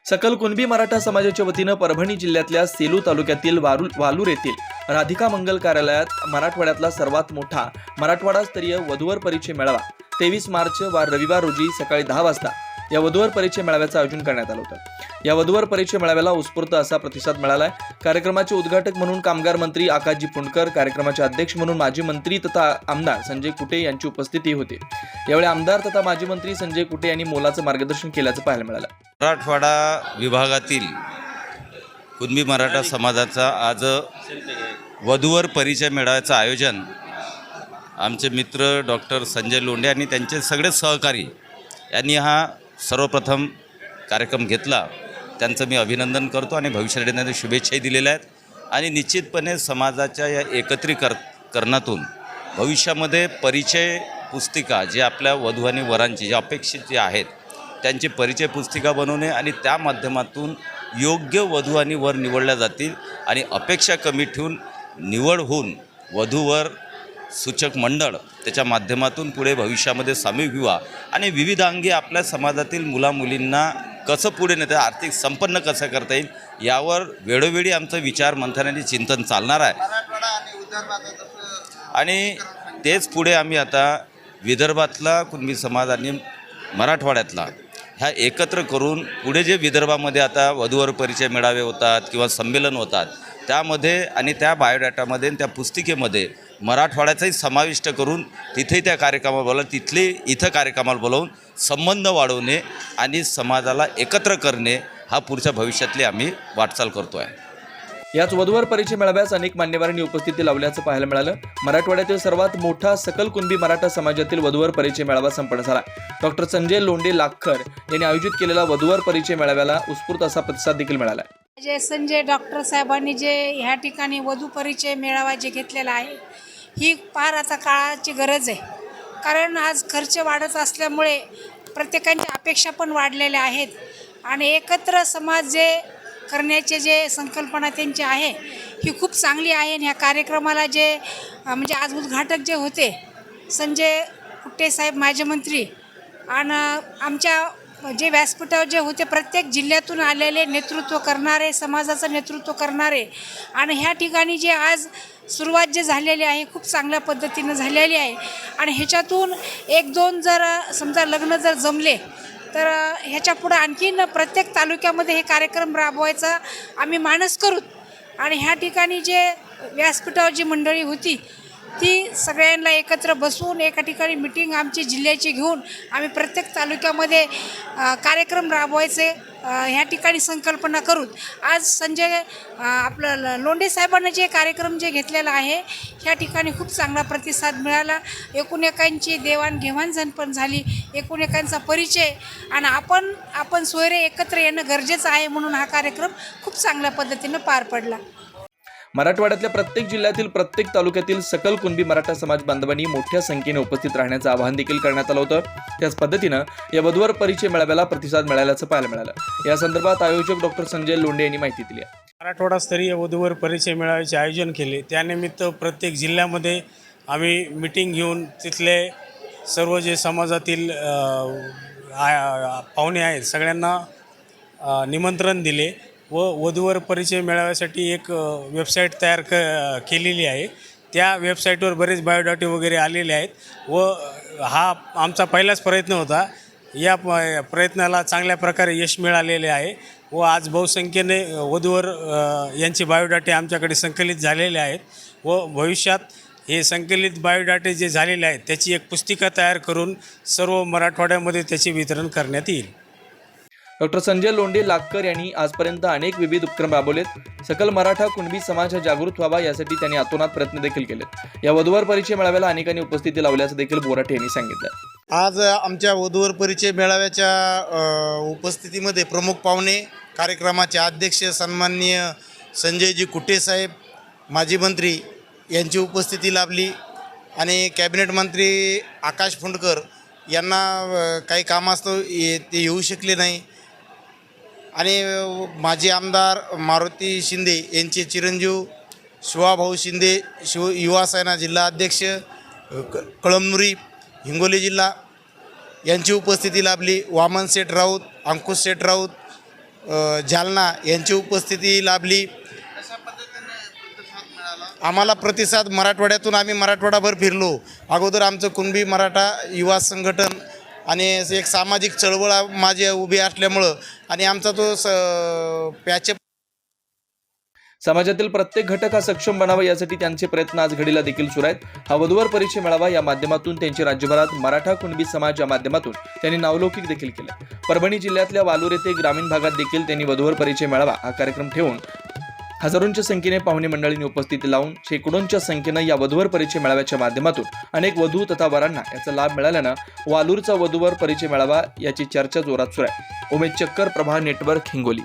सकल कुणबी मराठा समाजाच्या वतीनं परभणी जिल्ह्यातल्या सेलू तालुक्यातील वालूर येथील राधिका मंगल कार्यालयात मराठवाड्यातला सर्वात मोठा मराठवाडास्तरीय वधूवर परिचय मेळावा 23 मार्च वार रविवार रोजी सकाळी 10 वाजता या वधूवर परिचय मेळाव्याचं आयोजन करण्यात आलं होतं। या वधूवर परिचय मेळाव्याला उत्स्फूर्त असा प्रतिसाद मिळालाय। कार्यक्रमाचे उद्घाटक म्हणून कामगार मंत्री आकाशजी पुंडकर, कार्यक्रमाचे अध्यक्ष म्हणून माजी मंत्री तथा आमदार संजय कुटे यांची उपस्थिती होती। यावेळी आमदार तथा माजी मंत्री संजय कुटे यांनी मोलाचं मार्गदर्शन केल्याचं पाहायला मिळालं। मराठवाडा विभागातील कुणबी मराठा समाजाचा आज वधूवर परिचय मेळाव्याचं आयोजन आमचे मित्र डॉक्टर संजय लोंढे आणि त्यांचे सगळे सहकारी यांनी हा सर्वप्रथम कार्यक्रम घेतला। त्यांचं मी अभिनंदन करतो आणि भविष्यासाठी त्यांना शुभेच्छाही दिलेल्या आहेत। आणि निश्चितपणे समाजाच्या या एकत्रीकरणातून भविष्यामध्ये परिचय पुस्तिका जे आपल्या वधू आणि वरांची जे अपेक्षित जे आहेत त्यांची परिचय पुस्तिका बनवणे आणि त्या माध्यमातून योग्य वधू आणि वर निवडल्या जातील आणि अपेक्षा कमी ठेवून निवड होऊन वधूवर सूचक मंडळ त्याच्या माध्यमातून पुढे भविष्यामध्ये सामूहिक विवाह आणि विविधांगी आपल्या समाजातील मुलामुलींना कसं पुढे नेता आर्थिक संपन्न कसं करता येईल यावर वेळोवेळी आमचं विचार मंथन आणि चिंतन चालणार आहे। आणि तेच पुढे आम्ही आता विदर्भातला कुणबी समाज आणि मराठवाड्यातला ह्या एकत्र करून पुढे जे विदर्भामध्ये आता वधूवर परिचय मेळावे होतात किंवा संमेलन होतात त्यामध्ये आणि त्या बायोडाटामध्ये त्या पुस्तिकेमध्ये मराठवाड्याचाही समाविष्ट करून तिथे त्या कार्यक्रमाला बोलावून तिथले इथं कार्यक्रमाला बोलावून संबंध वाढवणे आणि समाजाला एकत्र करणे हा पुढच्या भविष्यातली आम्ही वाटचाल करतो आहे। याच वधूवर परिचय मेळाव्यास अनेक मान्यवरांनी उपस्थिती लावल्याचं पाहायला मिळालं। मराठवाड्यातील सर्वात मोठा सकल कुणबी मराठा समाजातील वधूवर परिचय मेळावा संपन्न झाला। डॉक्टर संजय लोंढे लाखर यांनी आयोजित केलेला वधूवर परिचय मेळाव्याला उत्स्फूर्त असा प्रतिसाद देखील मिळाला। जे संजय डॉक्टर साहेबांनी जे ह्या ठिकाणी वधू परिचय मेळावा जे घेतलेला आहे ही फार आता काळाची गरज आहे। कारण आज खर्च वाढत असल्यामुळे प्रत्येकाची अपेक्षा पण वाढलेल्या आहेत आणि एकत्र समाज जे करण्याचे जे संकल्पना त्यांची आहे ही खूप चांगली आहे। आणि ह्या कार्यक्रमाला जे म्हणजे आज उद्घाटक जे होते संजय कुटे साहेब माजी मंत्री आणि आमच्या जे व्यासपीठावर जे होते प्रत्येक जिल्ह्यातून आलेले नेतृत्व करणारे समाजाचं नेतृत्व करणारे आणि ह्या ठिकाणी जे आज सुरुवात जे झालेली आहे खूप चांगल्या पद्धतीनं झालेली आहे। आणि ह्याच्यातून एक दोन जर समजा लग्न जर जमले तर ह्याच्या पुढं आणखीन प्रत्येक तालुक्यामध्ये हे कार्यक्रम राबवायचा आम्ही मानस करू। आणि ह्या ठिकाणी जे व्यासपीठावर जी मंडळी होती ती सगळ्यांना एकत्र बसवून एका ठिकाणी मिटिंग आमची जिल्ह्याची घेऊन आम्ही प्रत्येक तालुक्यामध्ये कार्यक्रम राबवायचे ह्या ठिकाणी संकल्पना करू। आज संजय आपलं लोंढे साहेबांना जे कार्यक्रम जे घेतलेला आहे ह्या ठिकाणी खूप चांगला प्रतिसाद मिळाला। एकूणएकांची देवाणघेवाण पण झाली, एकूणएकांचा परिचय आणि आपण सोयरे एकत्र येणं गरजेचं आहे म्हणून हा कार्यक्रम खूप चांगल्या पद्धतीनं पार पडला। मराठवाड्यातल्या प्रत्येक जिल्ह्यातील प्रत्येक तालुक्यातील सकल कुणबी मराठा समाज बांधवांनी मोठ्या संख्येने उपस्थित राहण्याचं आवाहन देखील करण्यात आलं होतं। त्याच पद्धतीनं या वधूवर परिचय मेळाव्याला प्रतिसाद मिळाल्याचं पाहायला मिळालं। या संदर्भात आयोजक डॉक्टर संजय लोंढे यांनी माहिती दिली आहे। मराठवाडास्तरीय वधूवर परिचय मेळाव्याचे आयोजन केले त्यानिमित्त प्रत्येक जिल्ह्यामध्ये आम्ही मीटिंग घेऊन तिथले सर्व जे समाजातील पाहुणे आहेत सगळ्यांना निमंत्रण दिले व वधूवर परिचय मेळाव्यासाठी एक वेबसाईट तयार केलेली आहे। त्या वेबसाईटवर बरेच बायोडाटे वगैरे आलेले आहेत व हा आमचा पहिलाच प्रयत्न होता। या प्रयत्नाला चांगल्या प्रकारे यश मिळालेले आहे व आज बहुसंख्येने वधूवर यांचे बायोडाटे आमच्याकडे संकलित झालेले आहेत व भविष्यात हे संकलित बायोडाटे जे झालेले आहेत त्याची एक पुस्तिका तयार करून सर्व मराठवाड्यामध्ये त्याचे वितरण करण्यात येईल। डॉक्टर संजय लोंढे लाखकर यांनी आजपर्यंत अनेक विविध उपक्रम राबवलेत। सकल मराठा कुणबी समाज हा जागृत व्हावा यासाठी त्यांनी अतोनात प्रयत्न देखील केलेत। या वधूवर परिचय मेळाव्याला अनेकांनी उपस्थिती लावल्याचं देखील बोराटे यांनी सांगितलं। आज आमच्या वधूवर परिचय मेळाव्याच्या उपस्थितीमध्ये प्रमुख पाहुणे कार्यक्रमाचे अध्यक्ष सन्माननीय संजयजी कुटे साहेब माजी मंत्री यांची उपस्थिती लाभली आणि कॅबिनेट मंत्री आकाश फुंडकर यांना काही कामास्तव ते येऊ शकले नाही आणि माजी आमदार मारुती शिंदे यांचे चिरंजीव शिवाभाऊ शिंदे युवा सेना जिल्हा अध्यक्ष कळमनुरी हिंगोली जिल्हा यांची उपस्थिती लाभली। वामन सेठ राऊत, अंकुश सेठ राऊत, जालना यांची उपस्थिती लाभली. आम्हाला प्रतिसाद मराठवाड्यातून आम्ही मराठवाडाभर फिरलो. अगोदर आमचं कुणबी मराठा युवा संघटन आणि एक सामाजिक चळवळ माझी उभी असल्यामुळं आणि आमचा तो पॅचअप समाजातील प्रत्येक घटक हा सक्षम बनावा यासाठी त्यांचे प्रयत्न आज घडीला देखील सुरू आहेत. हा वधूवर परिचय मेळावा या माध्यमातून त्यांची राज्यभरात मराठा कुणबी समाज या माध्यमातून त्यांनी नावलौकिक देखील केलं. परभणी जिल्ह्यातल्या वालूर येथे ग्रामीण भागात देखील त्यांनी वधूवर परिचय मेळावा हा कार्यक्रम ठेवून हजारोंच्या संख्येने पाहुणे मंडळींनी उपस्थिती लावून शेकडोंच्या संख्येनं या वधूवर परिचय मेळाव्याच्या माध्यमातून अनेक वधू तथा वरांना याचा लाभ मिळाल्यानं वालूरचा वधूवर परिचय मेळावा याची चर्चा जोरात सुरू आहे. उमेश चक्कर, प्रभा नेटवर्क, हिंगोली.